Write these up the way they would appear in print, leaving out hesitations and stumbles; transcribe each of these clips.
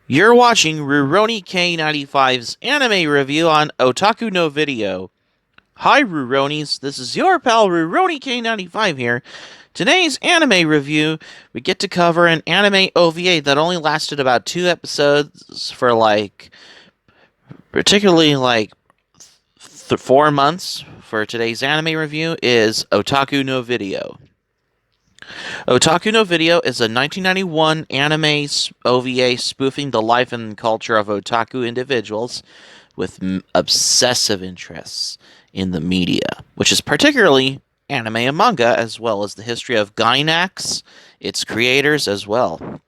You're watching Rurouni K95's anime review on Otaku no Video. Hi Ruronis, this is your pal Rurouni K95 here. Today's anime review, we get to cover an anime OVA that only lasted about 2 episodes for particularly 4 months. For today's anime review is Otaku no Video. Otaku no Video is a 1991 anime OVA spoofing the life and culture of otaku individuals with obsessive interests in the media, which is particularly anime and manga, as well as the history of Gainax, its creators as well.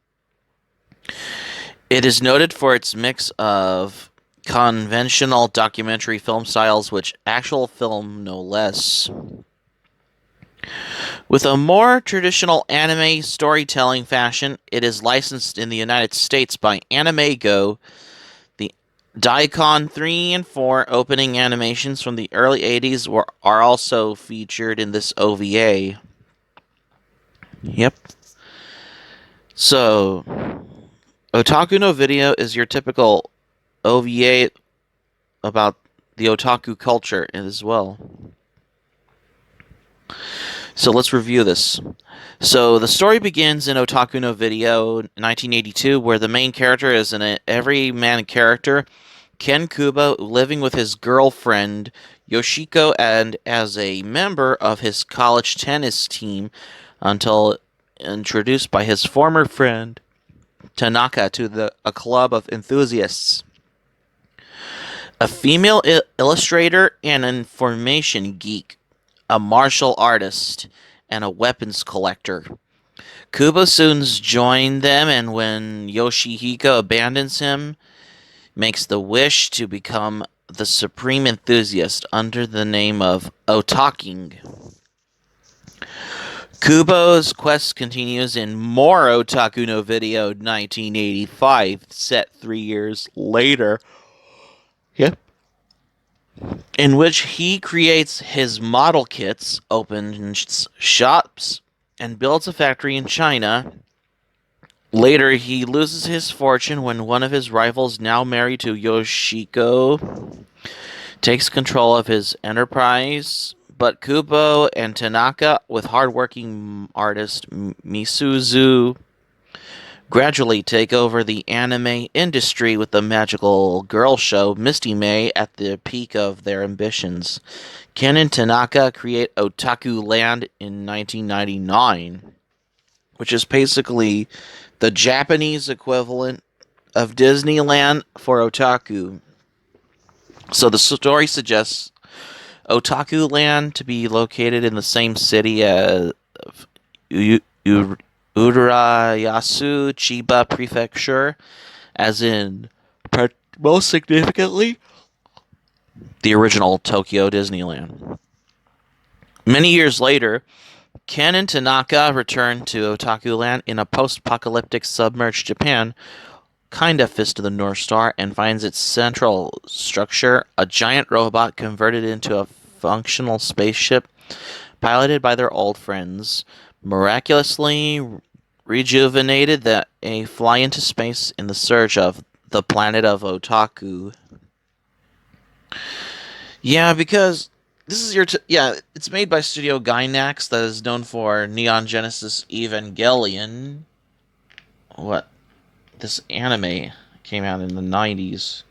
It is noted for its mix of conventional documentary film styles, which actual film no less. With a more traditional anime storytelling fashion, it is licensed in the United States by Anime Go. The Daikon 3 and 4 opening animations from the early 80s are also featured in this OVA. Yep. So, Otaku no Video is your typical OVA about the otaku culture as well. So let's review this. So the story begins in Otaku no Video 1982, where the main character is an everyman character, Ken Kubo, living with his girlfriend Yoshiko and as a member of his college tennis team until introduced by his former friend Tanaka to a club of enthusiasts. A female illustrator and information geek, a martial artist, and a weapons collector. Kubo soon joins them, and when Yoshihiko abandons him, makes the wish to become the supreme enthusiast under the name of Otaking. Kubo's quest continues in more Otaku no Video 1985, set 3 years later. Yep. In which he creates his model kits, opens shops, and builds a factory in China. Later, he loses his fortune when one of his rivals, now married to Yoshiko, takes control of his enterprise. But Kubo and Tanaka, with hardworking artist Misuzu, gradually take over the anime industry with the magical girl show Misty May at the peak of their ambitions. Ken and Tanaka create Otaku Land in 1999, which is basically the Japanese equivalent of Disneyland for otaku. So the story suggests Otaku Land to be located in the same city as Urayasu, Chiba Prefecture, as in, most significantly, the original Tokyo Disneyland. Many years later, Ken and Tanaka return to Otaku Land in a post-apocalyptic submerged Japan, kinda Fist of the North Star, and finds its central structure, a giant robot converted into a functional spaceship, piloted by their old friends, miraculously rejuvenated that they fly into space in the search of the planet of Otaku. Yeah, because this is it's made by Studio Gainax, that is known for Neon Genesis Evangelion. What? This anime came out in the 90s.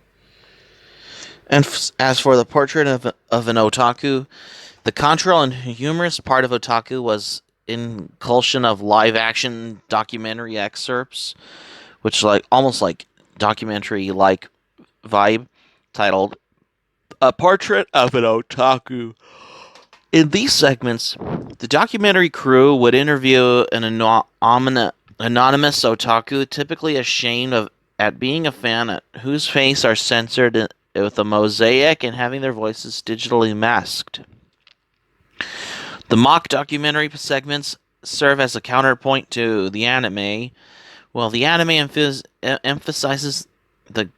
And as for the portrait of an otaku, the controversial and humorous part of otaku was inclusion of live-action documentary excerpts, which almost like documentary-like vibe, titled "A Portrait of an Otaku." In these segments, the documentary crew would interview an anonymous otaku, typically ashamed at being a fan, whose face are censored with a mosaic and having their voices digitally masked. The mock documentary segments serve as a counterpoint to the anime, while the anime emphasizes the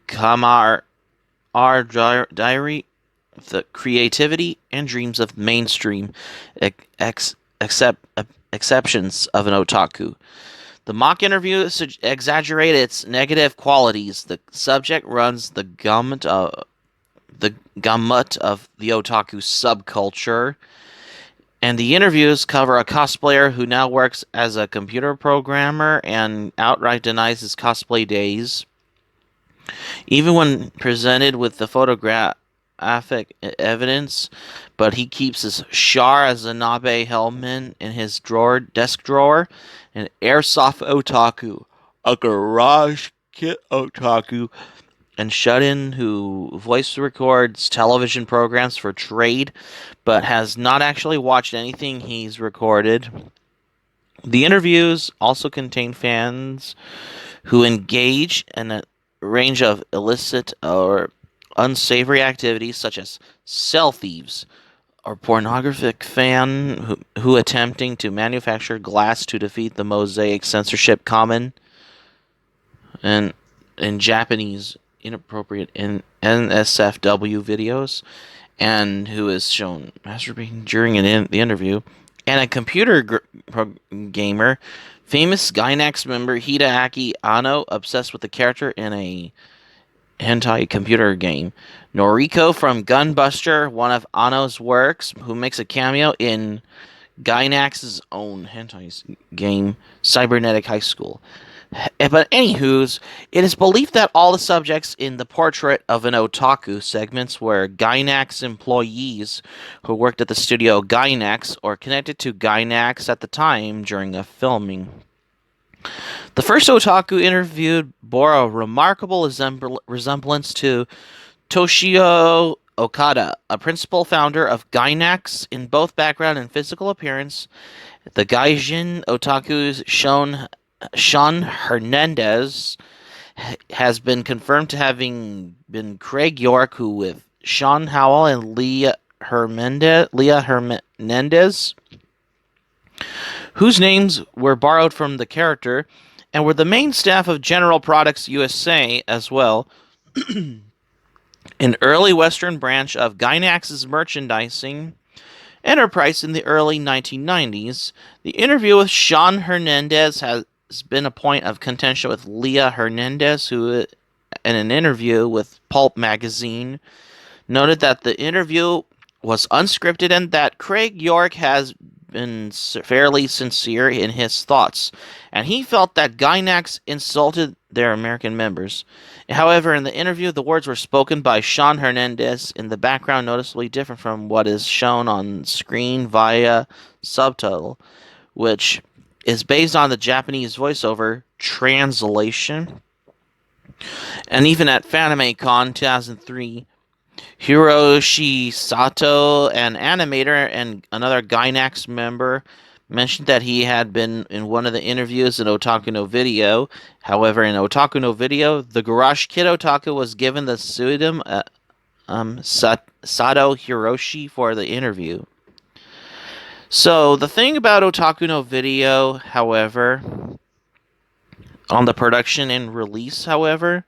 diary, the creativity and dreams of mainstream exceptions of an otaku. The mock interview exaggerated its negative qualities. The subject runs the gamut of the otaku subculture, and the interviews cover a cosplayer who now works as a computer programmer and outright denies his cosplay days. Even when presented with the photographic evidence, but he keeps his Char as a Nabe helmet in his desk drawer, an airsoft otaku, a garage kit otaku, and Shut-In who voice records television programs for trade, but has not actually watched anything he's recorded. The interviews also contain fans who engage in a range of illicit or unsavory activities such as cell thieves or pornographic fan who attempting to manufacture glass to defeat the mosaic censorship common and in Japanese inappropriate in NSFW videos, and who is shown masturbating during the interview, and a computer gamer, famous Gainax member Hideaki Anno, obsessed with the character in a hentai computer game. Noriko from Gunbuster, one of Anno's works, who makes a cameo in Gainax's own hentai game, Cybernetic High School. But anywho's, it is believed that all the subjects in the portrait of an otaku segments were Gainax employees who worked at the studio Gainax or connected to Gainax at the time during a filming. The first otaku interviewed bore a remarkable resemblance to Toshio Okada, a principal founder of Gainax in both background and physical appearance. The Gaijin otaku's Sean Hernandez has been confirmed to having been Craig York, who with Sean Howell and Leah Hernandez, whose names were borrowed from the character, and were the main staff of General Products USA as well, an early Western branch of Gainax's merchandising enterprise in the early 1990s. The interview with Sean Hernandez has been a point of contention with Leah Hernandez, who, in an interview with Pulp magazine, noted that the interview was unscripted and that Craig York has been fairly sincere in his thoughts, and he felt that Gainax insulted their American members. However, in the interview, the words were spoken by Sean Hernandez in the background, noticeably different from what is shown on screen via subtitle, which is based on the Japanese voiceover translation. And even at FanimeCon 2003, Hiroshi Sato, an animator and another Gainax member, mentioned that he had been in one of the interviews in Otaku no Video. However, in Otaku no Video, the Garage Kid Otaku was given the pseudonym Sato Hiroshi for the interview. So, the thing about Otaku no Video, however, on the production and release, however,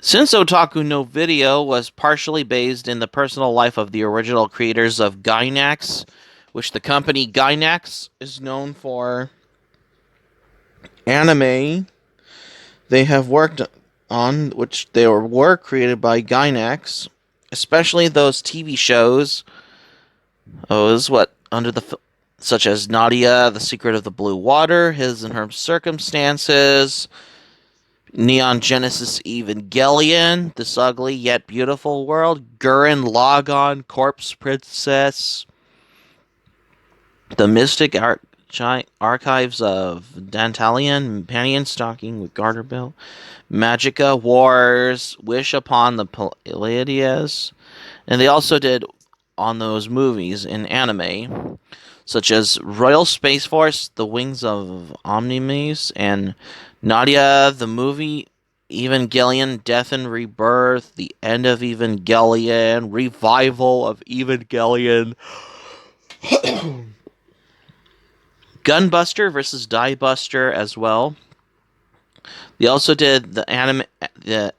since Otaku no Video was partially based in the personal life of the original creators of Gainax, which the company Gainax is known for anime they have worked on, which they were created by Gainax, especially those TV shows. Such as Nadia, The Secret of the Blue Water, His and Her Circumstances, Neon Genesis Evangelion, This Ugly Yet Beautiful World, Gurren Lagann, Corpse Princess, The Mystic Archives of Dantalion, Pantheon Stalking with Garterbell, Magica Wars, Wish Upon the Pleiades, and they also did on those movies in anime, such as Royal Space Force, The Wings of Omnimes, and Nadia, the movie, Evangelion, Death and Rebirth, The End of Evangelion, Revival of Evangelion, Gunbuster versus Diebuster as well. They also did the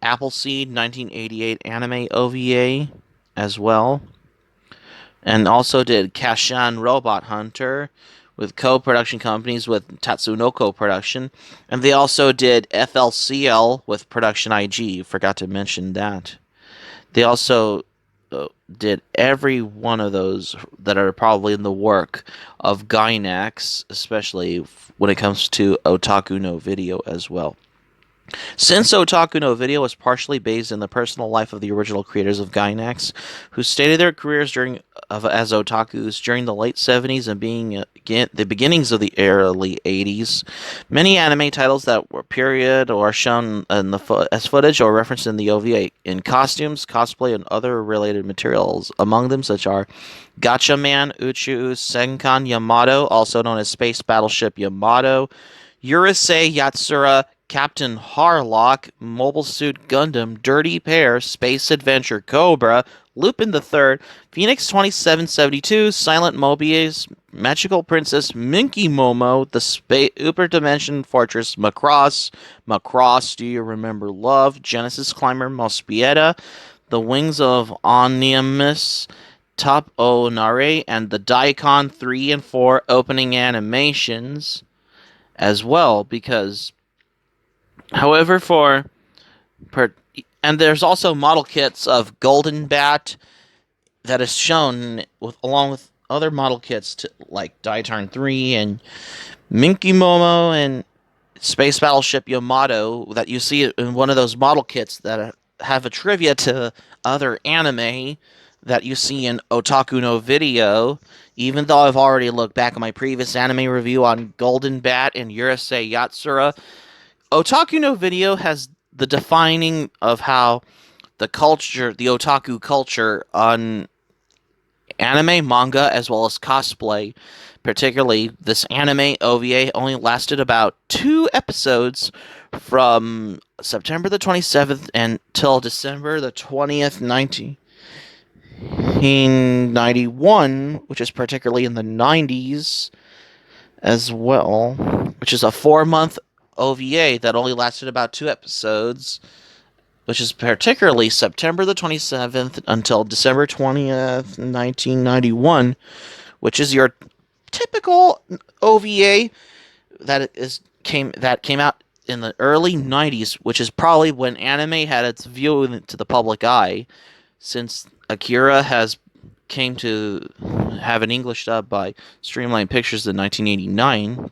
Appleseed 1988 Anime OVA as well. And also did Kashan Robot Hunter, with co-production companies with Tatsunoko Production, and they also did FLCL with Production IG. Forgot to mention that. They also did every one of those that are probably in the work of Gainax, especially when it comes to Otaku no Video as well. Since Otaku no Video was partially based in the personal life of the original creators of Gainax, who stated their careers as otakus during the late 70s and the beginnings of the early 80s, many anime titles that were period or shown as footage or referenced in the OVA in costumes, cosplay, and other related materials. Among them, such are Gatchaman Uchu Senkan Yamato, also known as Space Battleship Yamato, Urusei Yatsura, Captain Harlock, Mobile Suit Gundam, Dirty Pair, Space Adventure Cobra, Lupin the Third, Phoenix 2772, Silent Mobius, Magical Princess Minky Momo, the Uber Dimension Fortress Macross, Do You Remember Love, Genesis Climber Mospieta, The Wings of Onimus, Top O Nare, and the Daikon 3 and 4 opening animations as well, because however, and there's also model kits of Golden Bat that is shown along with other model kits like Daitarn 3 and Minky Momo and Space Battleship Yamato that you see in one of those model kits that have a trivia to other anime that you see in Otaku no Video. Even though I've already looked back at my previous anime review on Golden Bat and Urusei Yatsura, Otaku no Video has the defining of how the otaku culture on anime, manga, as well as cosplay, particularly this anime OVA only lasted about 2 episodes from September the 27th until December the 20th, 1991, which is particularly in the 90s as well, which is a 4-month OVA that only lasted about 2 episodes, which is particularly September the 27th until December 20th, 1991, which is your typical OVA that came out in the early 90s, which is probably when anime had its view to the public eye, since Akira came to have an English dub by Streamline Pictures in 1989.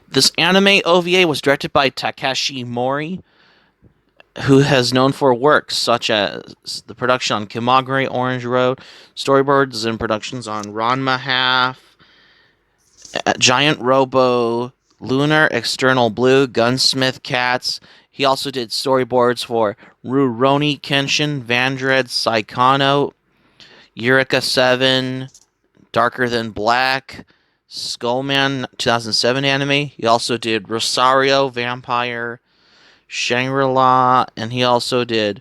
This anime OVA was directed by Takashi Mori, who has known for works such as the production on Kimagure Orange Road, storyboards and productions on Ranma Half, Giant Robo, Lunar External Blue, Gunsmith Cats. He also did storyboards for Rurouni Kenshin, Vandred, Saikano, Eureka 7, Darker Than Black, Skullman 2007 anime. He also did Rosario Vampire, Shangri-La, and he also did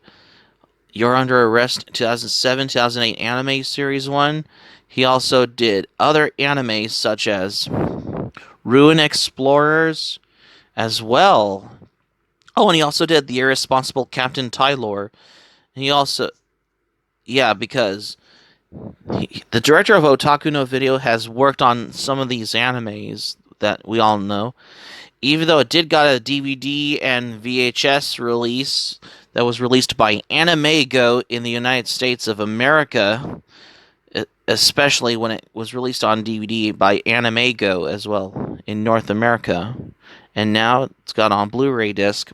You're Under Arrest 2007-2008 anime series 1. He also did other animes such as Ruin Explorers as well. Oh, and he also did The Irresponsible Captain Tylor. He also, because the director of Otaku no Video has worked on some of these animes that we all know. Even though it did got a DVD and VHS release that was released by Anime Go in the United States of America, especially when it was released on DVD by Anime Go as well in North America. And now it's got on Blu-ray disc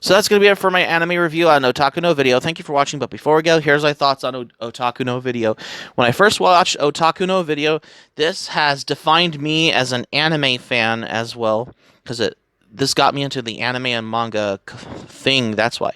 So that's going to be it for my anime review on Otaku no Video. Thank you for watching, but before we go, here's my thoughts on Otaku no Video. When I first watched Otaku no Video, this has defined me as an anime fan as well, because this got me into the anime and manga thing, that's why.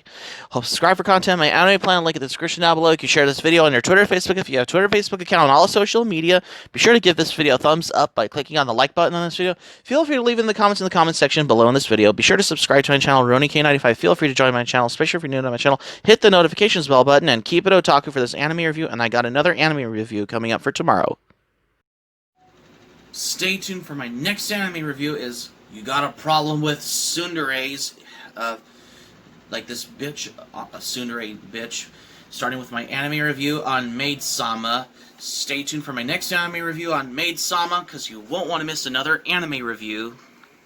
Subscribe for content, my anime plan, link in the description down below. You can share this video on your Twitter, Facebook, if you have a Twitter, Facebook account, on all social media. Be sure to give this video a thumbs up by clicking on the like button on this video. Feel free to leave in the comments section below in this video. Be sure to subscribe to my channel, RoniK95. Feel free to join my channel, especially if you're new to my channel. Hit the notifications bell button, and keep it otaku for this anime review, and I got another anime review coming up for tomorrow. Stay tuned for my next anime review is You Got a Problem with Tsunderes, like this bitch, a tsundere bitch. starting with my anime review on Maid-sama. Stay tuned for my next anime review on Maid-sama, because you won't want to miss another anime review